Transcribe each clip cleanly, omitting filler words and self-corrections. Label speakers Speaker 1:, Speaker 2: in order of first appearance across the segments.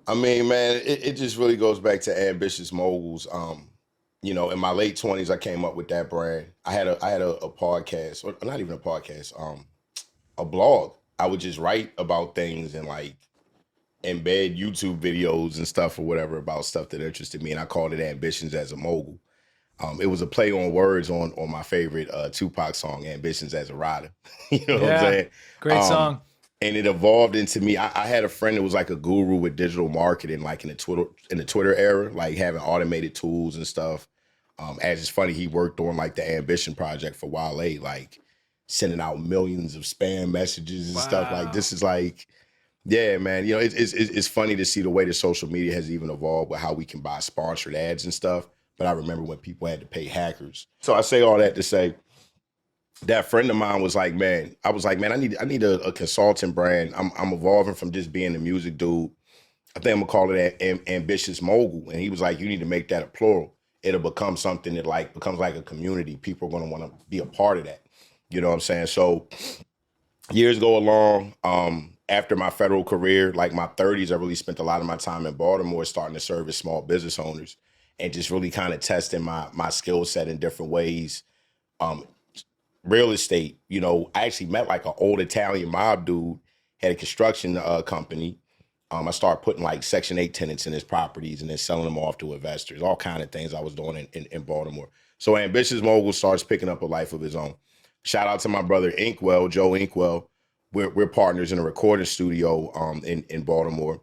Speaker 1: I mean, man, it just really goes back to ambitious moguls. In my late 20s, I came up with that brand. I had a podcast, or not even a podcast, a blog. I would just write about things and like embed YouTube videos and stuff or whatever about stuff that interested me, and I called it Ambitions as a Mogul. It was a play on words on my favorite Tupac song, Ambitions as a Rider. You know what I'm
Speaker 2: Yeah,
Speaker 1: saying?
Speaker 2: great
Speaker 1: Um,
Speaker 2: song.
Speaker 1: and it evolved into me. I had a friend that was like a guru with digital marketing, like in the Twitter era, like having automated tools and stuff. As it's funny, he worked on like the Ambition project for Wale, like sending out millions of spam messages and stuff. Like
Speaker 2: Wow.
Speaker 1: this is like, yeah, man. It's funny to see the way that social media has even evolved with how we can buy sponsored ads and stuff. But I remember when people had to pay hackers. So I say all that to say that friend of mine was like, man, I was like, man, I need a consulting brand. I'm evolving from just being a music dude. I think I'm gonna call it ambitious mogul. And he was like, you need to make that a plural. It'll become something that like becomes like a community. People are gonna want to be a part of that. You know what I'm saying? So years go along. After my federal career, like my 30s, I really spent a lot of my time in Baltimore starting to service small business owners and just really kind of testing my skill set in different ways. Um, Real estate, I actually met like an old Italian mob dude, had a construction company. I started putting like Section 8 tenants in his properties and then selling them off to investors, all kind of things I was doing in Baltimore. So Ambitious Mogul starts picking up a life of his own. Shout out to my brother Inkwell, Joe Inkwell. We're partners in a recording studio in Baltimore.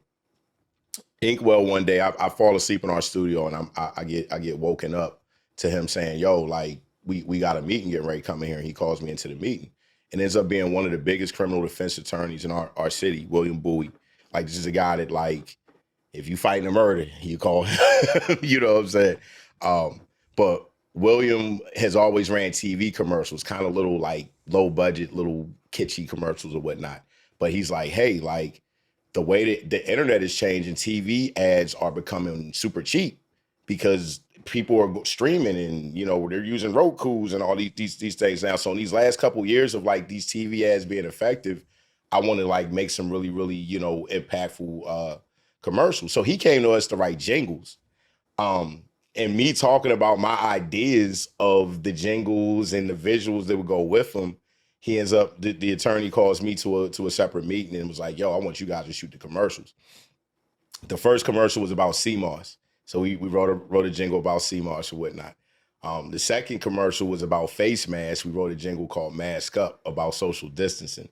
Speaker 1: Inkwell one day I fall asleep in our studio and I get woken up to him saying, "Yo, like we got a meeting getting ready to come in here." And he calls me into the meeting and ends up being one of the biggest criminal defense attorneys in our city, William Bowie. Like this is a guy that like if you fighting a murder, you call him. You know what I'm saying? But William has always ran TV commercials, kind of little like low budget, little kitschy commercials or whatnot. But he's like, hey, like the way that the internet is changing, TV ads are becoming super cheap because people are streaming and they're using Roku's and all these things now. So in these last couple years of like these TV ads being effective, I want to like make some really really impactful commercials. So he came to us to write jingles. Um, and me talking about my ideas of the jingles and the visuals that would go with them, he ends up the attorney calls me to a separate meeting and was like, "Yo, I want you guys to shoot the commercials." The first commercial was about CMOS, so we wrote a jingle about CMOS or whatnot. The second commercial was about face masks. We wrote a jingle called "Mask Up" about social distancing.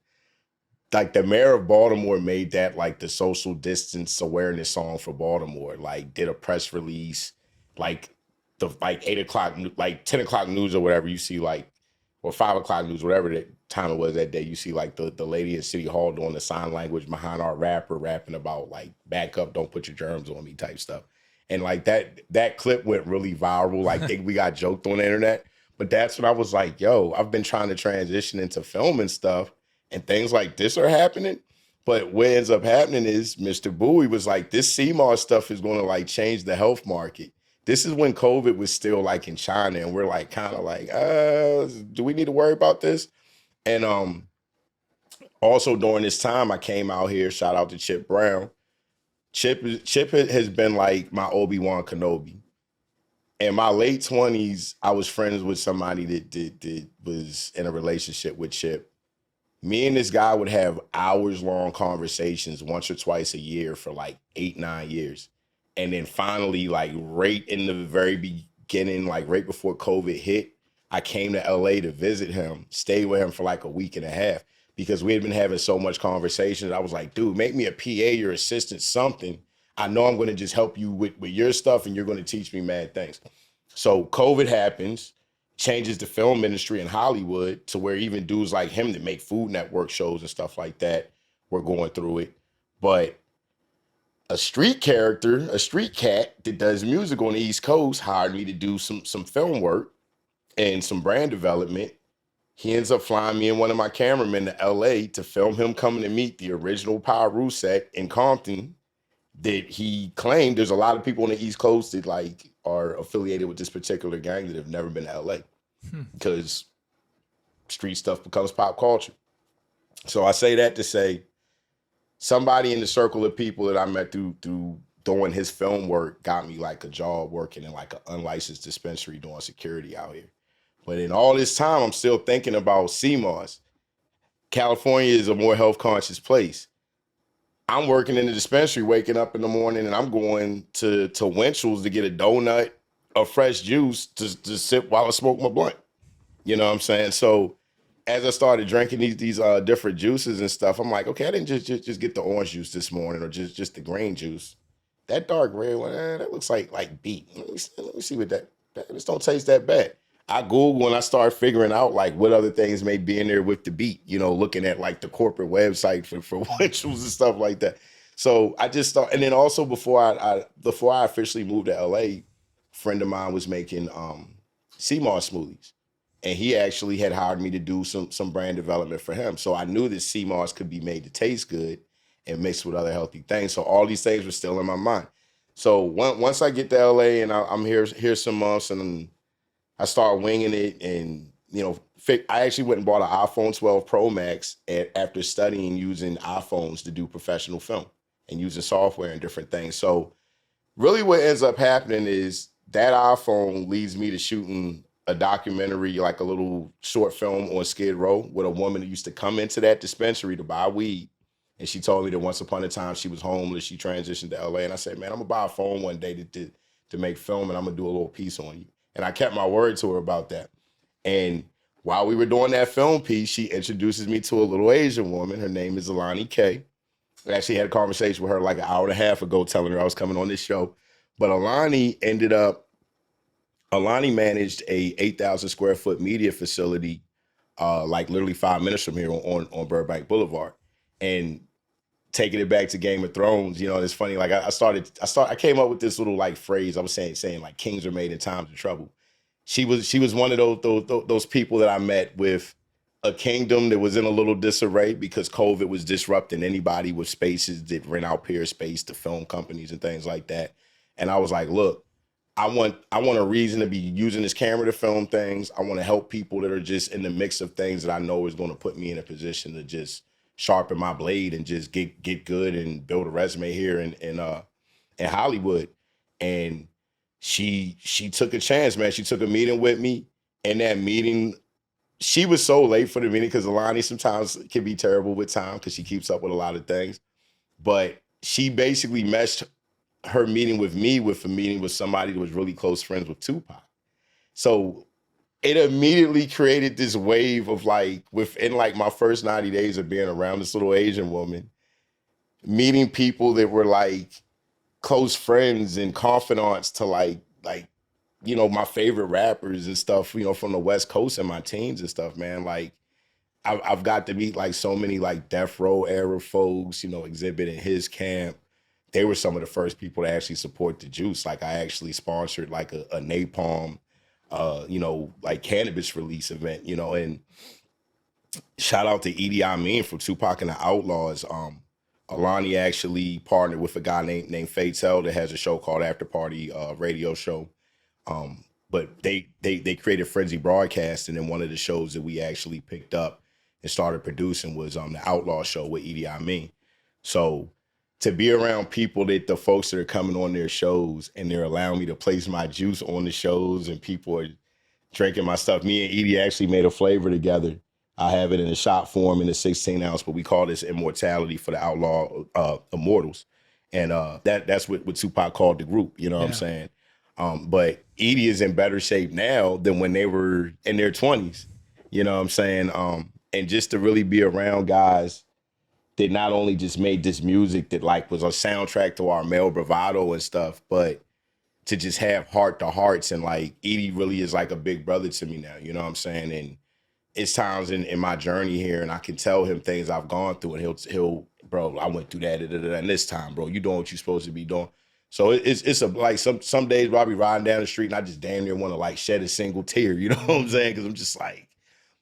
Speaker 1: Like the mayor of Baltimore made that like the social distance awareness song for Baltimore. Like did a press release, like the like 8 o'clock, like 10 o'clock news or whatever. You see like or 5 o'clock news, whatever the time it was that day. You see like the lady at City Hall doing the sign language behind our rapper rapping about like back up, don't put your germs on me type stuff. And like that clip went really viral. Like we got joked on the internet. But that's when I was like, yo, I've been trying to transition into film and stuff and things like this are happening. But what ends up happening is Mr. Bowie was like, this CMOS stuff is going to like change the health market. This is when COVID was still like in China, and we're like kind of like, do we need to worry about this? And also during this time, I came out here. Shout out to Chip Brown. Chip has been like my Obi-Wan Kenobi. In my late 20s, I was friends with somebody that was in a relationship with Chip. Me and this guy would have hours long conversations once or twice a year for like 8, 9 years. And then finally, like right in the very beginning, like right before COVID hit, I came to LA to visit him, stayed with him for like a week and a half because we had been having so much conversation. I was like, dude, make me a PA, your assistant, something. I know I'm going to just help you with your stuff and you're going to teach me mad things. So COVID happens, changes the film industry in Hollywood to where even dudes like him that make Food Network shows and stuff like that were going through it. But a street character, a street cat that does music on the East Coast hired me to do some film work and some brand development. He ends up flying me and one of my cameramen to LA to film him coming to meet the original Power Rule set in Compton that he claimed there's a lot of people on the East Coast that like are affiliated with this particular gang that have never been to LA
Speaker 2: Hmm.
Speaker 1: because street stuff becomes pop culture. So I say that to say somebody in the circle of people that I met through doing his film work got me like a job working in like an unlicensed dispensary doing security out here. But in all this time, I'm still thinking about CMOS. California is a more health conscious place. I'm working in the dispensary, waking up in the morning, and I'm going to Winchell's to get a donut, a fresh juice to sip while I smoke my blunt. You know what I'm saying? So as I started drinking these different juices and stuff, I'm like, okay, I didn't just get the orange juice this morning or just the green juice. That dark red one, that looks like beet. Let me see what that just don't taste that bad. I Google and I start figuring out like what other things may be in there with the beet, you know, looking at like the corporate website for Winchell's and stuff like that. So I just thought, and then also before I officially moved to LA, a friend of mine was making sea moss smoothies. And he actually had hired me to do some brand development for him. So I knew that sea moss could be made to taste good and mixed with other healthy things. So all these things were still in my mind. So once I get to LA and I'm here some months and I start winging it, and you know, I actually went and bought an iPhone 12 Pro Max after studying using iPhones to do professional film and using software and different things. So really what ends up happening is that iPhone leads me to shooting a documentary, like a little short film on Skid Row with a woman who used to come into that dispensary to buy weed. And she told me that once upon a time she was homeless, she transitioned to LA. And I said, man, I'm gonna buy a phone one day to make film and I'm gonna do a little piece on you. And I kept my word to her about that. And while we were doing that film piece, she introduces me to a little Asian woman. Her name is Alani K. I actually had a conversation with her like an hour and a half ago telling her I was coming on this show. But Alani managed a 8,000 square foot media facility, like literally 5 minutes from here on Burbank Boulevard. And taking it back to Game of Thrones, you know, it's funny. Like I came up with this little like phrase. I was saying like kings are made in times of trouble. She was one of those people that I met with a kingdom that was in a little disarray because COVID was disrupting anybody with spaces that rent out peer space to film companies and things like that. And I was like, look, I want a reason to be using this camera to film things. I want to help people that are just in the mix of things that I know is going to put me in a position to just sharpen my blade and just get good and build a resume here in Hollywood. And she took a chance, man. She took a meeting with me. And that meeting, she was so late for the meeting because Alani sometimes can be terrible with time because she keeps up with a lot of things. But she basically meshed her meeting with me with a meeting with somebody that was really close friends with Tupac. So it immediately created this wave of like, within like my first 90 days of being around this little Asian woman, meeting people that were like close friends and confidants to like, you know, my favorite rappers and stuff, you know, from the West Coast in my teens and stuff, man. Like I've got to meet like so many like Death Row era folks, you know, Exhibit in his camp. They were some of the first people to actually support the juice. Like I actually sponsored like a napalm, you know, like cannabis release event, you know, and shout out to Edie Amin from Tupac and the Outlaws. Alani actually partnered with a guy named Fatel that has a show called After Party radio show. But they created Frenzy Broadcasting, and one of the shows that we actually picked up and started producing was the Outlaw Show with Edie Amin. So to be around people that the folks that are coming on their shows and they're allowing me to place my juice on the shows and people are drinking my stuff. Me and Edie actually made a flavor together. I have it in a shot form in a 16 ounce, but we call this Immortality for the Outlaw Immortals. And that's what Tupac called the group, you know what I'm saying? But Edie is in better shape now than when they were in their 20s, you know what I'm saying? And just to really be around guys that not only just made this music that like was a soundtrack to our male bravado and stuff, but to just have heart to hearts. And like Edie really is like a big brother to me now, you know what I'm saying? And it's times in my journey here and I can tell him things I've gone through and he'll bro, I went through that and this time, bro, you doing what you're supposed to be doing. So it's a like some days where I'll be riding down the street and I just damn near want to like shed a single tear, you know what I'm saying? Cause I'm just like,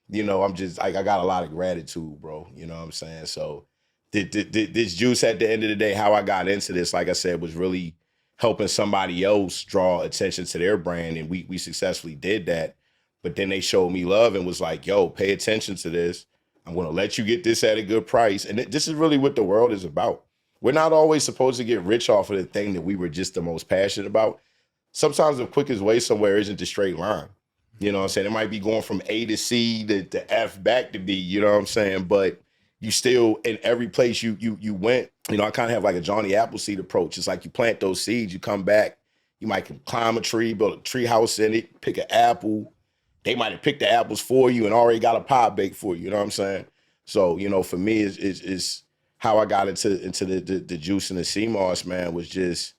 Speaker 1: you know, I'm just like, I got a lot of gratitude, bro. You know what I'm saying? So this juice at the end of the day, how I got into this, like I said, was really helping somebody else draw attention to their brand. And we successfully did that. But then they showed me love and was like, yo, pay attention to this. I'm going to let you get this at a good price. And this is really what the world is about. We're not always supposed to get rich off of the thing that we were just the most passionate about. Sometimes the quickest way somewhere isn't the straight line. You know what I'm saying? It might be going from A to C to F back to B, you know what I'm saying? But you still, in every place you went, you know, I kind of have like a Johnny Appleseed approach. It's like you plant those seeds, you come back, you might climb a tree, build a tree house in it, pick an apple. They might have picked the apples for you and already got a pie baked for you, you know what I'm saying? So, you know, for me, it's how I got into the juice and the sea moss, man, was just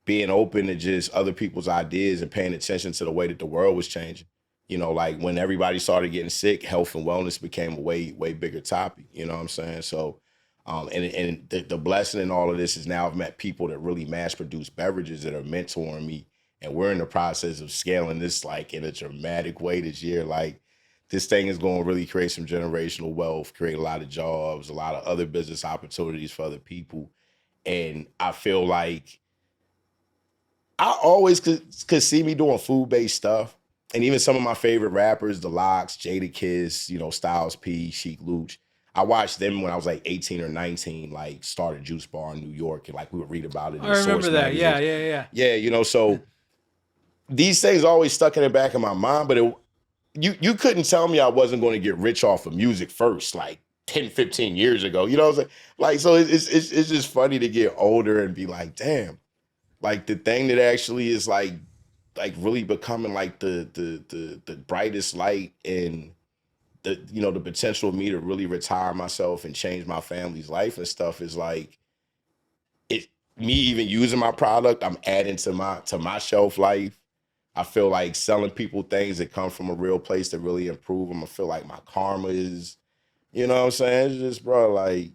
Speaker 1: being open to just other people's ideas and paying attention to the way that the world was changing. You know, like when everybody started getting sick, health and wellness became a way bigger topic. You know what I'm saying? So, and the blessing in all of this is now I've met people that really mass produce beverages that are mentoring me, and we're in the process of scaling this like in a dramatic way this year. Like this thing is going to really create some generational wealth, create a lot of jobs, a lot of other business opportunities for other people, and I feel like I always could see me doing food-based stuff. And even some of my favorite rappers, The Lox, Jada Kiss, you know, Styles P, Sheek Louch, I watched them when I was like 18 or 19, like start a juice bar in New York. And like we would read about it in
Speaker 2: I remember
Speaker 1: Source
Speaker 2: that.
Speaker 1: magazines.
Speaker 2: Yeah.
Speaker 1: Yeah, you know, so these things always stuck in the back of my mind, but you couldn't tell me I wasn't going to get rich off of music first, like 10, 15 years ago. You know what I'm saying? Like, so it's just funny to get older and be like, damn, like the thing that actually is like really becoming like the brightest light and the, you know, the potential of me to really retire myself and change my family's life and stuff is like it, me even using my product, I'm adding to my shelf life. I feel like selling people things that come from a real place that really improve them. I feel like my karma is, you know what I'm saying? It's just, bro, like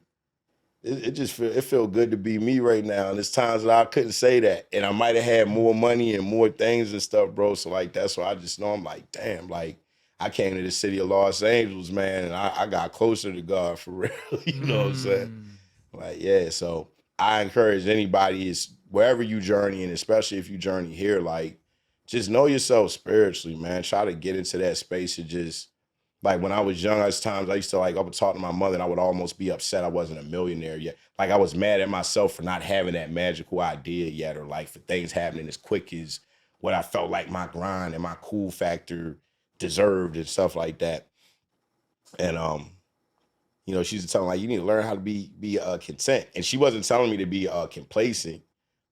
Speaker 1: it just feel good to be me right now. And there's times that I couldn't say that. And I might have had more money and more things and stuff, bro. So like that's why I just know I'm like, damn, like I came to the city of Los Angeles, man, and I got closer to God for real. You know what I'm saying? Like, yeah. So I encourage anybody is wherever you journey, and especially if you journey here, like just know yourself spiritually, man. Try to get into that space and just like when I was young, at times I used to like I would talk to my mother and I would almost be upset I wasn't a millionaire yet. Like I was mad at myself for not having that magical idea yet, or like for things happening as quick as what I felt like my grind and my cool factor deserved and stuff like that. And you know, she used to tell me like you need to learn how to be content. And she wasn't telling me to be complacent,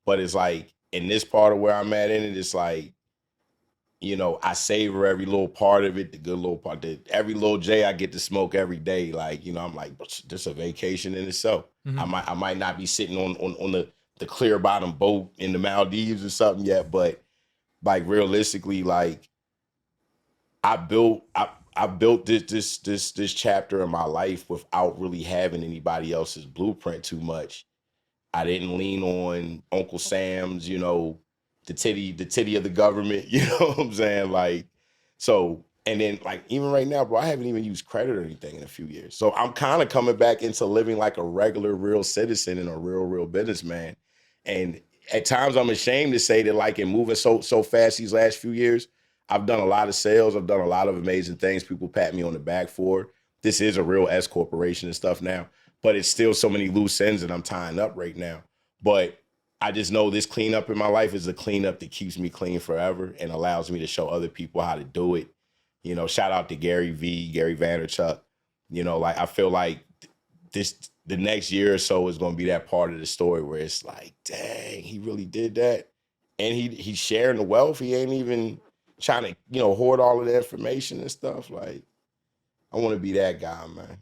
Speaker 1: but it's like in this part of where I'm at in it, it's like you know, I savor every little part of it, the good little part, every little J I get to smoke every day. Like, you know, I'm like, this a vacation in itself. I might not be sitting on the clear bottom boat in the Maldives or something yet, but like realistically, like I built this chapter in my life without really having anybody else's blueprint too much. I didn't lean on Uncle Sam's, you know, the titty of the government, you know what I'm saying? Like, so, and then like even right now, bro, I haven't even used credit or anything in a few years. So I'm kind of coming back into living like a regular, real citizen and a real businessman. And at times I'm ashamed to say that like in moving so fast these last few years, I've done a lot of sales. I've done a lot of amazing things. People pat me on the back for. This is a real S corporation and stuff now, but it's still so many loose ends that I'm tying up right now. But I just know this cleanup in my life is a cleanup that keeps me clean forever and allows me to show other people how to do it. You know, shout out to Gary Vaynerchuk. You know, like I feel like the next year or so is going to be that part of the story where it's like, dang, he really did that. And he's sharing the wealth. He ain't even trying to, you know, hoard all of the information and stuff. Like, I want to be that guy, man.